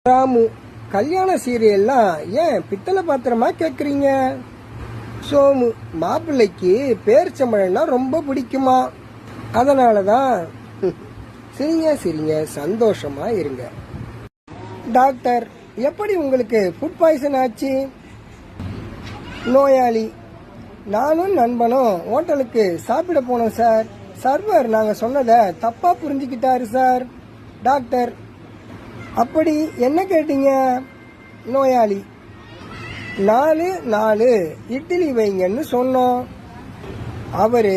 ராமு, கல்யாண சீரியல்லாம் ஏன் பித்தளை பாத்திரமா கேக்குறீங்க? சோமு, மாப்பிள்ளைக்கு பேரிச்சம்பழம்னா ரொம்ப பிடிக்குமா, அதனாலதான். சிரிங்க சிரிங்க, சந்தோஷமா இருங்க. டாக்டர், எப்படி உங்களுக்கு ஃபுட் பாய்சன் ஆச்சு? நோயாளி, நானும் நண்பனும் ஹோட்டலுக்கு சாப்பிட போனோம் சார். சர்வர் நாங்க சொன்னதை தப்பா புரிஞ்சுக்கிட்டாரு சார். டாக்டர், அப்படி என்ன கேட்டீங்க? நோயாளி, 4 இட்லி வைங்கன்னு சொன்னோம். அவரு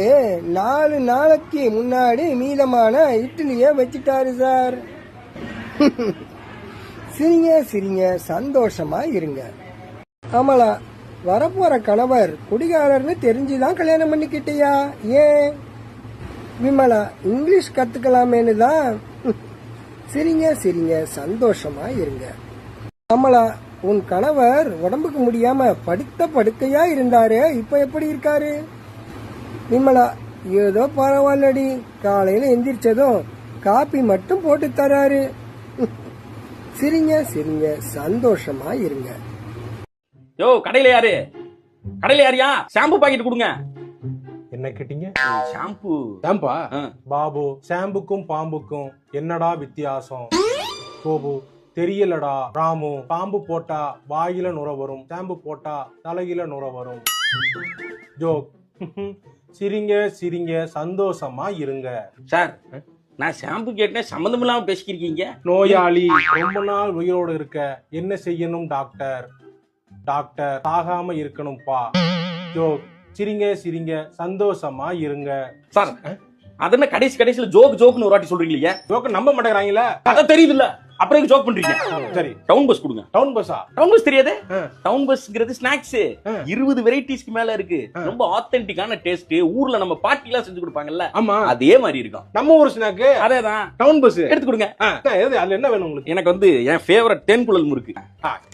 4 நாளைக்கு முன்னாடி மீதமான இட்லிய வச்சிட்டாரு சார். சிரிங்க சிரிங்க, சந்தோஷமா இருங்க. அமலா, வரப்போற கணவர் குடிகாரர்னு தெரிஞ்சுதான் கல்யாணம் பண்ணிக்கிட்டியா? ஏன்? விமலா, இங்கிலீஷ் கத்துக்கலாமேன்னு தான். சிரிங்க சிரிங்க, சந்தோஷமா இருங்க. அமலா, உன் கணவர் உடம்புக்கு முடியாம படுத்த படுக்கையா இருந்தாரு, இப்ப எப்படி இருக்காரு? விமலா, ஏதோ பரவாயில்லடி, காலையில எந்திரிச்சதும் காப்பி மட்டும் போட்டு தராரு. சிரிங்க சிரிங்க, சந்தோஷமா இருங்க. யோ, கடையில யாரு? கடையில யாரியா? ஷாம்பு பாக்கெட் கொடுங்க. என்ன கேட்டீங்க? ஷாம்பு. ஷாம்பா? பாபு, ஷாம்புக்கும் பாம்புக்கும் என்னடா வித்தியாசம்? கோபு, தெரியலடா. ராமு, பாம்பு போட்டா வாயில நுர வரும், ஷாம்பு போட்டா தலையில நுர வரும். ஜோக். சிரிங்க சிரிங்க, சந்தோஷமா இருங்க. சார், நான் ஷாம்பு கேட்டேன், சம்மந்தம் இல்லாம பேசிக்கிறீங்க. நோயாளி, ரொம்ப நாள் உயிரோடு இருக்க என்ன செய்யணும் டாக்டர்? டாக்டர், சாகாம இருக்கணும்பா. ஜோக். சிரிங்க சிரிங்க, சந்தோஷமா இருங்க. சார், அதென்ன கடைசியில ஜோக்னு ஒரு வாட்டி சொல்றீங்க? ஜோக்க நம்ப மாட்டேங்கிறாங்களே. அத தெரியுது இல்ல, அப்புறம் ஜோக் பண்றீங்க. சரி, டவுன் பஸ் கொடுங்க. டவுன் பஸ்ஸா? டவுன் பஸ் தெரியாது? டவுன் பஸ்ங்கிறது ஸ்நாக்ஸ். 20 வெரைட்டிஸ்க்கு மேல இருக்கு. ரொம்ப ஆத்தென்டிக்கான டேஸ்ட். ஊர்ல நம்ம பாட்டி எல்லாம் செஞ்சு கொடுப்பாங்கல்ல, ஆமா, அதே மாதிரி இருக்கும். நம்ம ஊர் ஸ்நாக் அதேதான். டவுன் பஸ் எடுத்து கொடுங்க. அதுல என்ன வேணும் உங்களுக்கு? எனக்கு என் ஃபேவரட் தேன்குழல் முறுக்கு.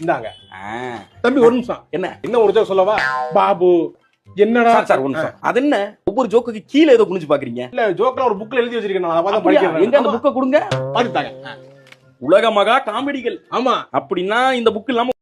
இந்தாங்க. தம்பி, ஒரு நிமிஷம். என்ன ஒரு ஜோக் சொல்லவா? பாபு, என்னடா சார், ஒரு நிமிஷம். அது என்ன, ஒவ்வொரு ஜோக்குக்கு கீழ ஏதோ குனிஞ்சு பாக்குறீங்க? இல்ல, ஜோக்ல ஒரு புக்ல எழுதி வச்சிருக்கேன், நான் அத படிக்கிறேன். எங்க அந்த புக்க கொடுங்க. பாத்துட்டாங்க. உலக மகா காமெடிகள். ஆமா, அப்படின்னா இந்த புக் இல்லாம